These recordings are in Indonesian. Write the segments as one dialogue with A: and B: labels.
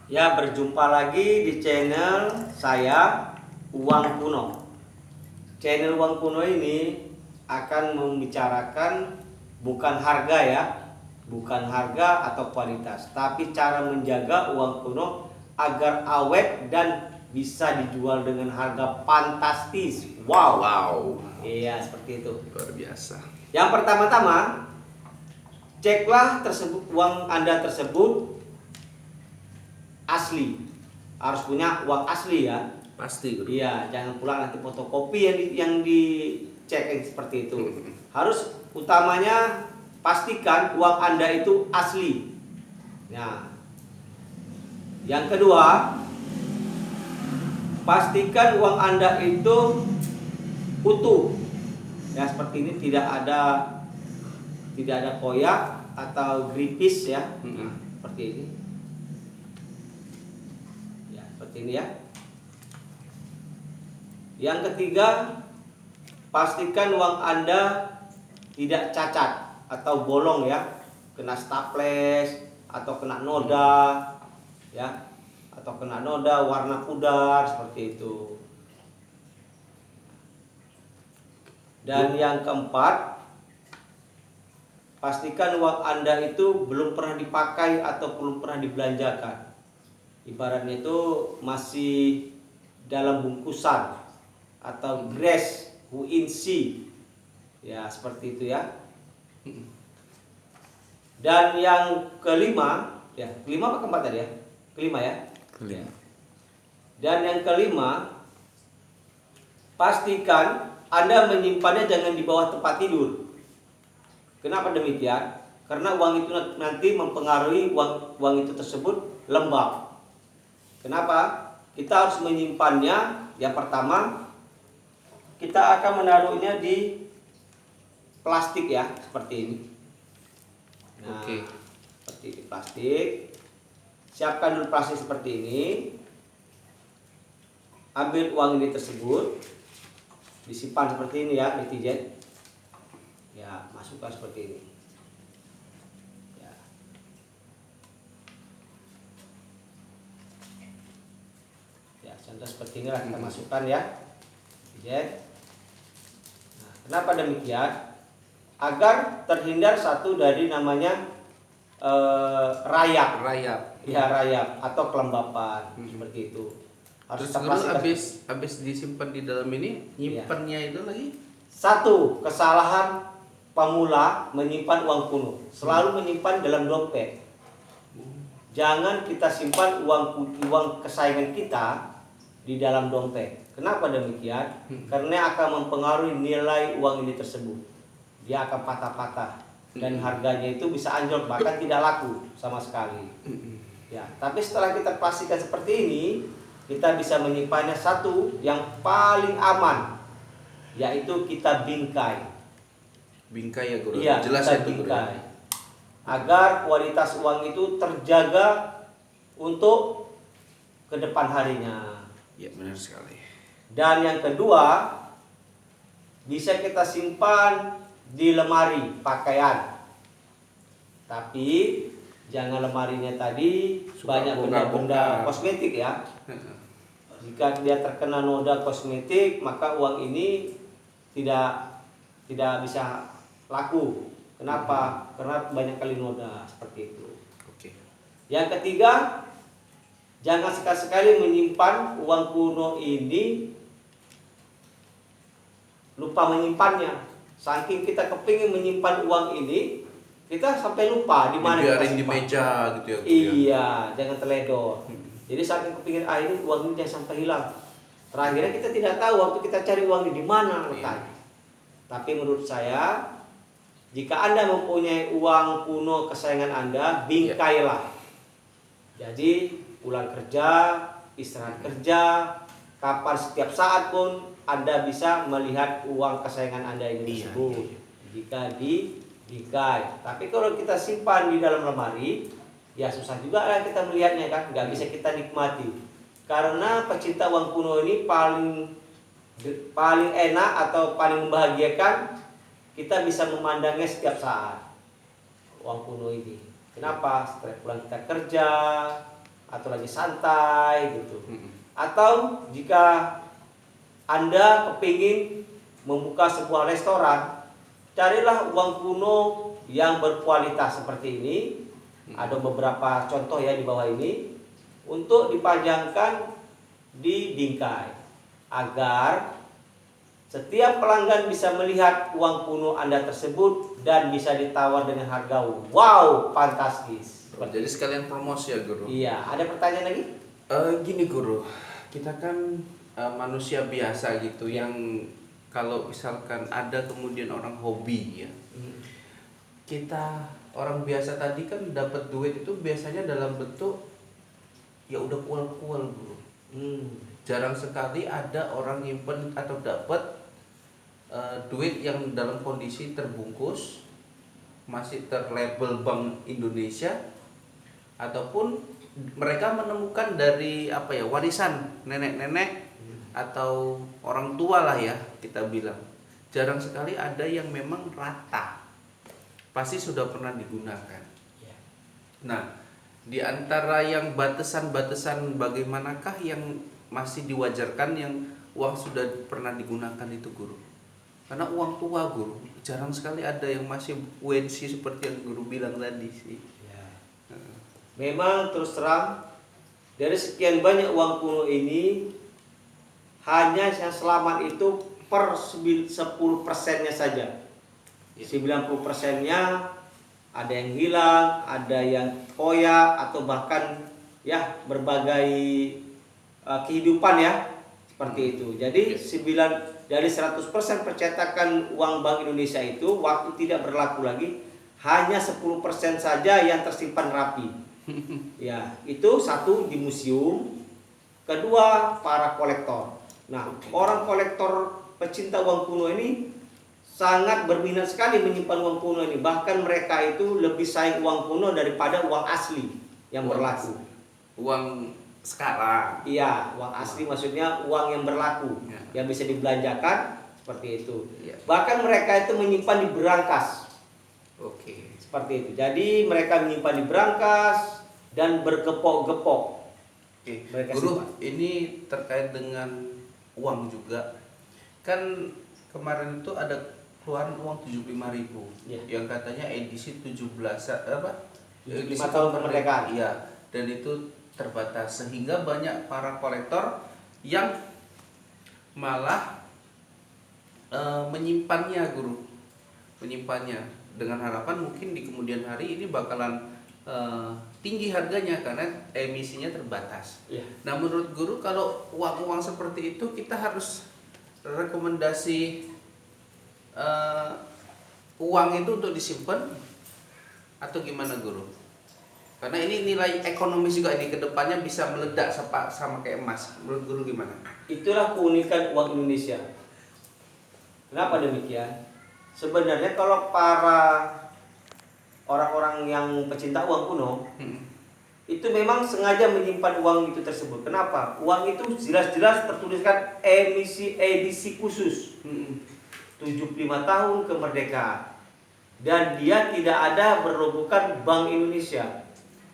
A: Ya, berjumpa lagi di channel saya Uang Kuno. Channel Uang Kuno ini akan membicarakan bukan harga ya, bukan harga atau kualitas, tapi cara menjaga uang kuno agar awet dan bisa dijual dengan harga fantastis. Wow. Iya, seperti itu.
B: Luar biasa.
A: Yang pertama-tama, ceklah uang Anda tersebut asli. Harus punya uang asli ya.
B: Pasti, Guru.
A: Iya, jangan pula nanti fotokopi yang dicek seperti itu. Harus utamanya pastikan uang Anda itu asli. Nah, yang kedua, pastikan uang Anda itu utuh. Ya, seperti ini tidak ada koyak atau gripis ya. Nah, seperti ini. Ya, seperti ini ya. Yang ketiga, pastikan uang Anda tidak cacat atau bolong ya, kena staples atau kena noda ya, atau kena noda warna pudar seperti itu. Dan yang keempat, pastikan uang Anda itu belum pernah dipakai atau belum pernah dibelanjakan. Ibaratnya itu masih dalam bungkusan atau grass UNC ya, seperti itu ya. Dan yang kelima ya, kelima apa keempat tadi ya? Kelima ya.
B: Kelima.
A: Dan yang kelima, pastikan Anda menyimpannya jangan di bawah tempat tidur. Kenapa demikian? Karena uang itu nanti mempengaruhi uang itu tersebut lembab. Kenapa? Kita harus menyimpannya. Yang pertama, kita akan menaruhnya di plastik ya, seperti ini. Nah, seperti ini plastik. Siapkan dulu plastik seperti ini. Ambil uang ini tersebut, disimpan seperti ini ya, netizen. Ya, masukkan seperti ini. Ya. Ya, contoh seperti inilah kita masukkan ya, netizen. Nah, kenapa demikian? Agar terhindar satu dari namanya rayap. Ya, rayap atau kelembapan seperti itu. Harus
B: Terus habis disimpan di dalam ini, nyimpannya itu lagi.
A: Satu kesalahan pemula menyimpan uang kuno, selalu menyimpan dalam dompet. Jangan kita simpan uang kesayangan kita di dalam dompet. Kenapa demikian? Karena akan mempengaruhi nilai uang ini tersebut. Dia akan patah-patah dan harganya itu bisa anjlok, bahkan tidak laku sama sekali. Ya, tapi setelah kita pastikan seperti ini, kita bisa menyimpannya satu yang paling aman, yaitu kita bingkai.
B: Bingkai ya, Guru.
A: Iya,
B: Jelas
A: kita
B: ya, Guru.
A: bingkai. Agar kualitas uang itu terjaga untuk ke depan harinya.
B: Ya, benar sekali.
A: Dan yang kedua, bisa kita simpan di lemari pakaian. Tapi jangan lemarinya tadi banyak benda-benda kosmetik ya. Jika dia terkena noda kosmetik, maka uang ini tidak bisa laku. Kenapa? Karena banyak kali noda seperti itu.
B: Oke.
A: Yang ketiga, jangan sekali-sekali menyimpan uang kuno ini lupa menyimpannya. Saking kita kepingin menyimpan uang ini, kita sampai lupa di mana kita
B: Dibiarin di
A: simpan.
B: meja gitu ya, Guru.
A: Iya, jangan teledor. Jadi saking kepingin ini uang ini jangan sampai hilang. Terakhirnya kita tidak tahu waktu kita cari uang ini di mana letaknya. Tapi menurut saya, jika Anda mempunyai uang kuno kesayangan Anda, bingkailah. Jadi pulang kerja, istirahat kerja, kapan setiap saat pun Anda bisa melihat uang kesayangan Anda ini tersebut. Jika bingkai. Tapi kalau kita simpan di dalam lemari, ya susah juga lah kita melihatnya kan, nggak bisa kita nikmati. Karena pecinta uang kuno ini paling enak atau paling membahagiakan, kita bisa memandangnya setiap saat. uang kuno ini. Kenapa? Setelah pulang kita kerja atau lagi santai gitu. Atau jika Anda kepingin membuka sebuah restoran, carilah uang kuno yang berkualitas seperti ini. Ada beberapa contoh ya di bawah ini untuk dipajangkan di bingkai agar setiap pelanggan bisa melihat uang kuno Anda tersebut dan bisa ditawar dengan harga wow, fantastis.
B: Jadi sekalian promosi ya Guru.
A: Iya, ada pertanyaan lagi?
B: Gini Guru, kita kan manusia biasa gitu yang kalau misalkan ada kemudian orang hobi ya, kita orang biasa tadi kan dapat duit itu biasanya dalam bentuk ya udah kual-kual Guru. Jarang sekali ada orang nyimpen atau dapat duit yang dalam kondisi terbungkus, masih terlabel Bank Indonesia, ataupun mereka menemukan dari apa ya, warisan nenek-nenek atau orang tua lah ya kita bilang. Jarang sekali ada yang memang rata, pasti sudah pernah digunakan. Nah, di antara yang batasan-batasan bagaimanakah yang masih diwajarkan yang uang sudah pernah digunakan itu Guru? Karena uang tua Guru, jarang sekali ada yang masih UNC seperti yang Guru bilang tadi sih.
A: Memang terus terang dari sekian banyak uang kuno ini hanya yang selamat itu per 10%-nya saja. 90%-nya ada yang hilang, ada yang koyak atau bahkan ya berbagai kehidupan ya seperti itu. Jadi dari 100% percetakan uang Bank Indonesia itu waktu tidak berlaku lagi, hanya 10% saja yang tersimpan rapi. Ya, itu satu di museum, kedua para kolektor. Nah, orang kolektor pecinta uang kuno ini sangat berminat sekali menyimpan uang kuno ini. Bahkan mereka itu lebih sayang uang kuno daripada uang asli yang berlaku.
B: Uang sekarang.
A: Iya, uang asli maksudnya uang yang berlaku, yang bisa dibelanjakan seperti itu. Bahkan mereka itu menyimpan di berangkas. Seperti itu. Jadi mereka menyimpan di berangkas dan bergepok-gepok.
B: Guru, ini terkait dengan uang juga. Kan kemarin itu ada keluaran uang 75.000 yang katanya edisi 17
A: 5 tahun kemerdekaan.
B: Iya, dan itu terbatas sehingga banyak para kolektor yang malah menyimpannya Guru. Menyimpannya dengan harapan mungkin di kemudian hari ini bakalan tinggi harganya karena emisinya terbatas. Nah, menurut Guru kalau uang-uang seperti itu kita harus rekomendasi uang itu untuk disimpan atau gimana Guru? Karena ini nilai ekonomis juga ini kedepannya bisa meledak sama kayak emas. Menurut Guru gimana?
A: Itulah keunikan uang Indonesia. Kenapa demikian? Sebenarnya kalau para orang-orang yang pecinta uang kuno itu memang sengaja menyimpan uang itu tersebut. Kenapa? Uang itu jelas-jelas tertuliskan edisi khusus 75 tahun kemerdekaan, dan dia tidak ada berlogokan Bank Indonesia.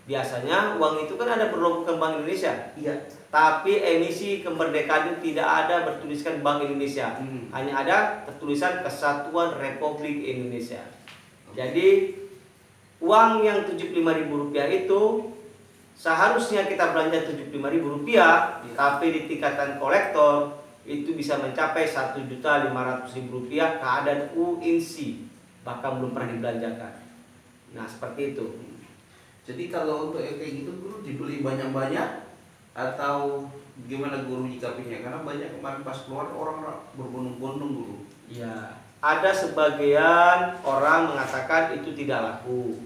A: Biasanya uang itu kan ada berlogokan Bank Indonesia. Tapi emisi kemerdekaan itu tidak ada bertuliskan Bank Indonesia. Hanya ada tertulisan Kesatuan Republik Indonesia. Jadi uang yang Rp75.000 itu seharusnya kita belanja Rp75.000, tapi di tingkatan kolektor itu bisa mencapai Rp1.500.000 keadaan UNC, bahkan belum pernah dibelanjakan. Nah, seperti itu.
B: Jadi kalau untuk kayak gitu Guru dibeli banyak-banyak atau gimana Guru nyikapinya? Karena banyak kemarin pas keluar orang berbondong-bondong Guru.
A: Ya, ada sebagian orang mengatakan itu tidak laku.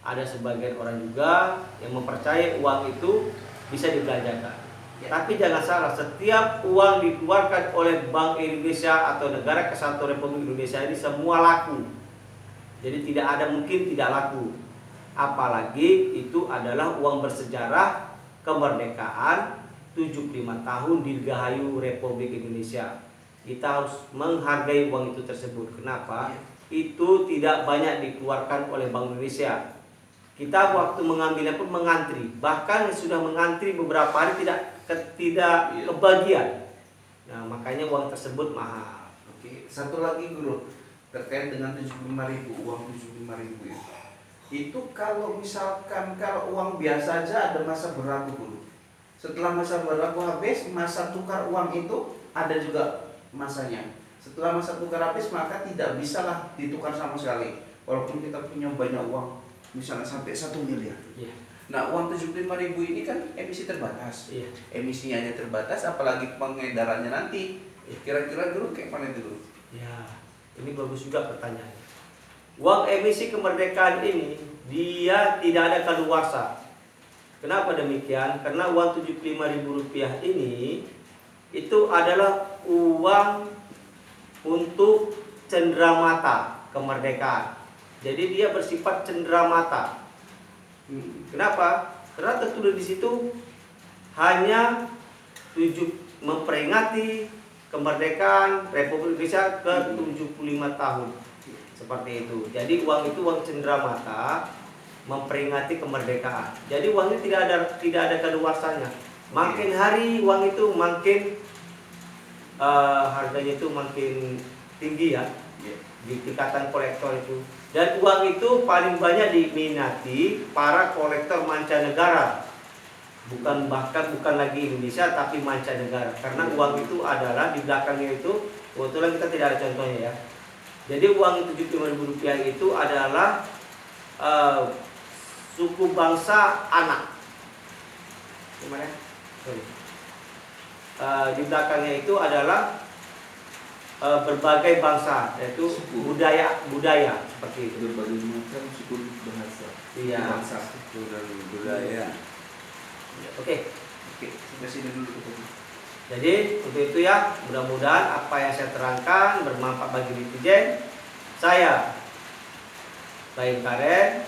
A: Ada sebagian orang juga yang mempercayai uang itu bisa dibelanjakan. Tapi jangan salah, setiap uang dikeluarkan oleh Bank Indonesia atau Negara Kesatuan Republik Indonesia ini semua laku. Jadi tidak ada mungkin tidak laku. Apalagi itu adalah uang bersejarah kemerdekaan 75 tahun Dirgahayu Republik Indonesia. kita harus menghargai uang itu tersebut. Kenapa? Itu tidak banyak dikeluarkan oleh Bank Indonesia. Kita waktu mengambilnya pun mengantri, bahkan sudah mengantri beberapa hari tidak kebagian. Nah, makanya uang tersebut mahal.
B: Oke, satu lagi guru terkait dengan 75.000, uang 75.000 ya. Itu kalau misalkan kalau uang biasa aja ada masa berlaku guru. Setelah masa berlaku habis, masa tukar uang itu ada juga masanya. Setelah masa tukar habis maka tidak bisalah ditukar sama sekali. Walaupun kita punya banyak uang, misalnya sampai 1 miliar.
A: Iya.
B: Nah, uang 75.000 ini kan emisi terbatas.
A: Iya.
B: Emisinya aja terbatas, apalagi pengedarannya nanti. Kira-kira dulu kayak mana dulu?
A: Ya, ini bagus juga pertanyaannya. Uang emisi kemerdekaan ini dia tidak ada kadaluarsa. Kenapa demikian? Karena uang Rp75.000 ini itu adalah uang untuk cenderamata kemerdekaan. Jadi dia bersifat cenderamata. Kenapa? Karena tertulis di situ hanya memperingati kemerdekaan Republik Indonesia ke 75 tahun. Seperti itu. Jadi uang itu uang cenderamata memperingati kemerdekaan. Jadi uang ini tidak ada kadaluarsanya. Makin hari uang itu makin harganya itu makin tinggi ya. Di tingkatan kolektor itu. Dan uang itu paling banyak diminati para kolektor mancanegara. Bukan lagi Indonesia tapi mancanegara. Karena uang itu adalah di belakangnya itu, kebetulan kita tidak ada contohnya ya. Jadi uang Rp75.000 itu adalah suku bangsa anak. Gimana? Di belakangnya itu adalah berbagai bangsa, yaitu budaya seperti itu.
B: Berbagai macam suku bahasa.
A: Iya.
B: Bangsa, suku dan budaya.
A: Oke.
B: Sampai sini dulu.
A: Jadi untuk itu ya, mudah-mudahan apa yang saya terangkan bermanfaat bagi netizen. Saya Baim Karen,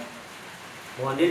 A: mohon diri